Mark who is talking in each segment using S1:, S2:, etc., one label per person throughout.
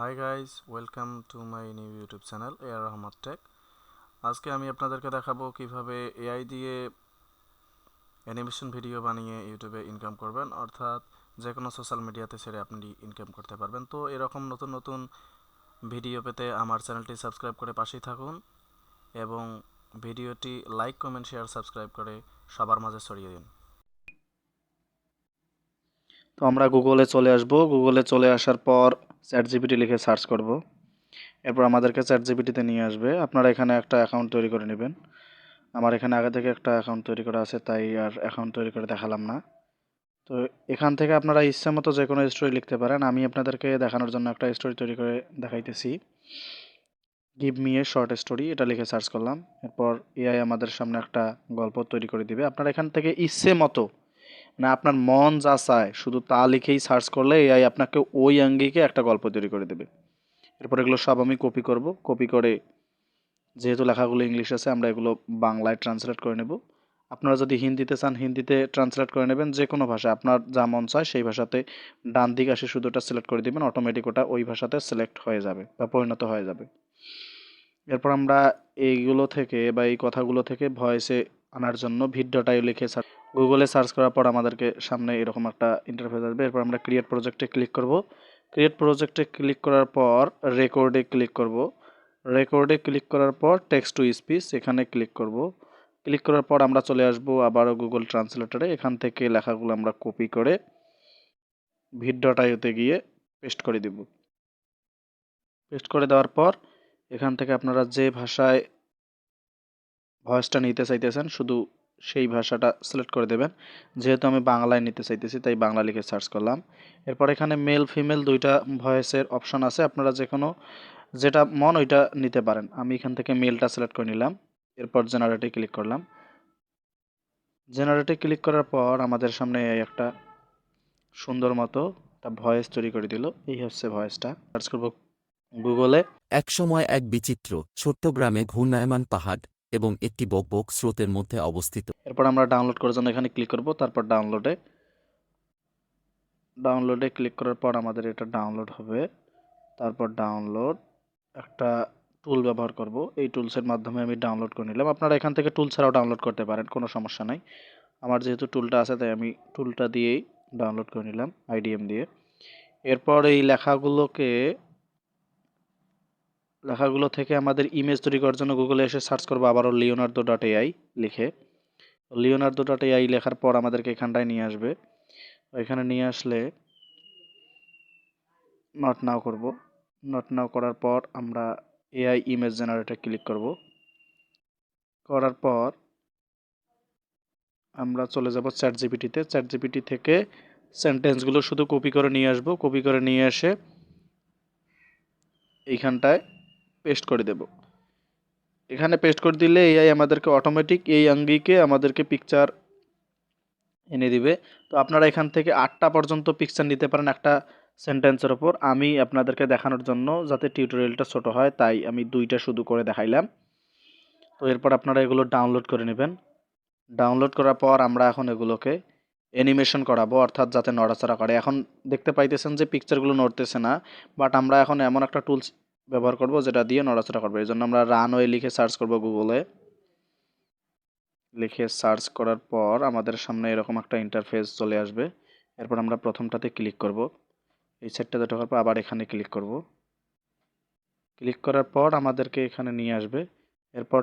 S1: Hi guys, welcome to my new YouTube channel AR Rahmot Tech। আজকে আমি আপনাদেরকে দেখাবো কিভাবে এআই দিয়ে অ্যানিমেশন ভিডিও বানিয়ে ইউটিউবে ইনকাম করবেন, অর্থাৎ যে কোনো সোশ্যাল মিডিয়াতে ছেড়ে আপনি ইনকাম করতে পারবেন। তো এরকম নতুন নতুন ভিডিও পেতে আমার চ্যানেলটি সাবস্ক্রাইব করে পাশেই থাকুন এবং ভিডিওটি লাইক, কমেন্ট, শেয়ার, সাবস্ক্রাইব করে সবার মাঝে ছড়িয়ে দিন।
S2: তো আমরা গুগলে চলে আসব। গুগলে চলে আসার পর চ্যাটজিপিটি লিখে সার্চ করব। এরপর আমাদেরকে চ্যাটজিপিটিতে নিয়ে আসবে। আপনারা এখানে একটা অ্যাকাউন্ট তৈরি করে নেবেন। আমার এখানে আগে থেকে একটা অ্যাকাউন্ট তৈরি করা আছে, তাই আর অ্যাকাউন্ট তৈরি করে দেখালাম না। তো এখান থেকে আপনারা ইচ্ছা মতো যে কোনো স্টোরি লিখতে পারেন। আমি আপনাদেরকে দেখানোর জন্য একটা স্টোরি তৈরি করে দেখাইতেছি। Give me a short story, এটা লিখে সার্চ করলাম। এরপর এআই আমাদের সামনে একটা গল্প তৈরি করে দিবে। আপনারা এখান থেকে ইচ্ছে মতো, মানে আপনার মন যা চায় শুধু তা লিখেই সার্চ করলে এআই আপনাকে ওই আঙ্গিকে একটা গল্প তৈরি করে দেবে। এরপর এগুলো সব আমি কপি করব। কপি করে, যেহেতু লেখাগুলো ইংলিশ আছে, আমরা এগুলো বাংলায় ট্রান্সলেট করে নেব। আপনারা যদি হিন্দিতে চান হিন্দিতে ট্রান্সলেট করে নেবেন। যে কোনো ভাষা আপনার যা মন চায় সেই ভাষাতে ডান দিকে আসে শুধু ওটা সিলেক্ট করে দিবেন, অটোমেটিক ওটা ওই ভাষাতে সিলেক্ট হয়ে যাবে বা পরিণত হয়ে যাবে। এরপর আমরা এইগুলো থেকে বা এই কথাগুলো থেকে ভয়েসে আনার জন্য ভিডিওটাই লিখে গুগলে সার্চ করার পর আমাদেরকে সামনে এরকম একটা ইন্টারফেস আসবে। এরপর আমরা ক্রিয়েট প্রজেক্টে ক্লিক করব। ক্রিয়েট প্রজেক্টে ক্লিক করার পর রেকর্ডে ক্লিক করব। রেকর্ডে ক্লিক করার পর টেক্সট টু স্পিচ এখানে ক্লিক করব। ক্লিক করার পর আমরা চলে আসব আবারও গুগল ট্রান্সলেটরে। এখান থেকে লেখাগুলো আমরা কপি করে ভিডিওটাইতে গিয়ে পেস্ট করে দিব। পেস্ট করে দেওয়ার পর এখান থেকে আপনারা যে ভাষায় ভয়েসটা নিতে চাইতেছেন শুধু সেই ভাষাটা সিলেক্ট করে দেবেন। যেহেতু আমি বাংলায় নিতে চাইতেছি তাই বাংলা লিখে সার্চ করলাম। এরপর এখানে মেল ফিমেল দুইটা ভয়েসের অপশন আছে, আপনারা যে কোনো যেটা মন ওইটা নিতে পারেন। আমি এখান থেকে মেলটা সিলেক্ট করে নিলাম। এরপর জেনারেটে ক্লিক করলাম। জেনারেটে ক্লিক করার পর আমাদের সামনে একটা সুন্দর মতো একটা ভয়েস তৈরি করে দিল। এই হচ্ছে ভয়েসটা। সার্চ করব গুগলে।
S3: একসময় এক বিচিত্র ছোট্ট গ্রামে ঘূর্ণায়মান পাহাড় এবং একটি বকবক স্রোতের মধ্যে অবস্থিত।
S2: এরপর আমরা ডাউনলোড করার জন্য এখানে ক্লিক করব। তারপর ডাউনলোডে ক্লিক করার পর আমাদের এটা ডাউনলোড হবে। তারপর ডাউনলোড একটা টুল ব্যবহার করব। এই টুলসের মাধ্যমে আমি ডাউনলোড করে নিলাম। আপনারা এখান থেকে টুল ছাড়াও ডাউনলোড করতে পারেন, কোনো সমস্যা নাই। আমার যেহেতু টুলটা আছে তাই আমি টুলটা দিয়েই ডাউনলোড করে নিলাম আইডিএম দিয়ে। এরপর এই লেখাগুলো থেকে আমাদের ইমেজ তৈরি করার জন্য গুগলে এসে সার্চ করবো আবারও লিওনার্দো.এআই লিখে। লিওনার্দো.এআই লেখার পর আমাদেরকে এখানটায় নিয়ে আসবে। এখানে নিয়ে আসলে নট নাও করব। নট নাও করার পর আমরা এআই ইমেজ জেনারেটরে ক্লিক করব। করার পর আমরা চলে যাব চ্যাটজিপিটিতে। চ্যাটজিপিটি থেকে সেন্টেন্সগুলো শুধু কপি করে নিয়ে আসব। কপি করে নিয়ে এসে এইখানটায় পেস্ট করে দেব। এখানে পেস্ট করে দিলে এআই আমাদেরকে অটোমেটিক এই আঙ্গিকে আমাদেরকে পিকচার এনে দিবে। তো আপনারা এখান থেকে 8টা পর্যন্ত পিকচার নিতে পারেন একটা সেন্টেন্সের ওপর। আমি আপনাদেরকে দেখানোর জন্য যাতে টিউটোরিয়ালটা ছোট হয় তাই আমি 2টা শুধু করে দেখাইলাম। তো এরপর আপনারা এগুলো ডাউনলোড করে নেবেন। ডাউনলোড করার পর আমরা এখন এগুলোকে অ্যানিমেশন করাবো, অর্থাৎ যাতে নড়াচড়া করে। এখন দেখতে পাইতেছেন যে পিকচারগুলো নড়তেছে না, বাট আমরা এখন এমন একটা টুলস ব্যবহার করব যেটা দিয়ে নড়াচড়া করবে। এই জন্য আমরা রানওয়ে লিখে সার্চ করব গুগলে। লিখে সার্চ করার পর আমাদের সামনে এরকম একটা ইন্টারফেস চলে আসবে। এরপর আমরা প্রথমটাতে ক্লিক করব। এই সেটটাতে ঢোকার পর আবার এখানে ক্লিক করব। ক্লিক করার পর আমাদেরকে এখানে নিয়ে আসবে। এরপর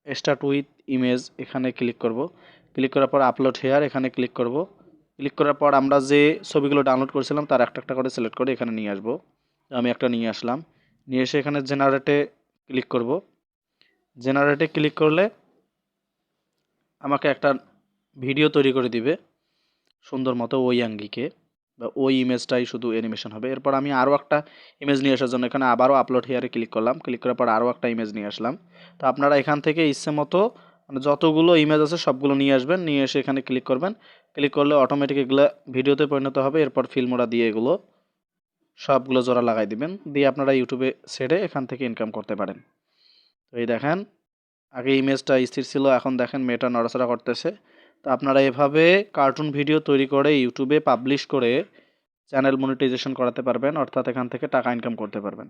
S2: স্টার্ট উইথ ইমেজ এখানে ক্লিক করব। ক্লিক করার পর আপলোড হেয়ার এখানে ক্লিক করব। ক্লিক করার পর আমরা যে ছবিগুলো ডাউনলোড করেছিলাম তার একটা একটা করে সিলেক্ট করে এখানে নিয়ে আসব। আমি একটা নিয়ে আসলাম। নিয়ে এসে এখানে জেনারেটে ক্লিক করব। জেনারেটে ক্লিক করলে আমাকে একটা ভিডিও তৈরি করে দিবে সুন্দর মতো ওই আঙ্গিকে, বা ওই ইমেজটাই শুধু অ্যানিমেশন হবে। এরপর আমি আরও একটা ইমেজ নিয়ে আসার জন্য এখানে আবারও আপলোড হেয়ারে ক্লিক করলাম। ক্লিক করার পর আরও একটা ইমেজ নিয়ে আসলাম। তো আপনারা এখান থেকে ইচ্ছে মতো মানে যতগুলো ইমেজ আছে সবগুলো নিয়ে আসবেন, নিয়ে এসে এখানে ক্লিক করবেন। ক্লিক করলে অটোমেটিক এগুলো ভিডিওতে পরিণত হবে। এরপর ফিল্মোরা দিয়ে এগুলো সবগুলো জোড়া লাগাই দিবেন, দিয়ে আপনারা ইউটিউবে ছেড়ে এখান থেকে ইনকাম করতে পারেন। তো এই দেখেন, আগে ইমেজটা স্থির ছিল, এখন দেখেন মেয়েটা নড়াচড়া করতেছে। তো আপনারা এভাবে কার্টুন ভিডিও তৈরি করে ইউটিউবে পাবলিশ করে চ্যানেল মনিটাইজেশন করাতে পারবেন, অর্থাৎ এখান থেকে টাকা ইনকাম করতে পারবেন।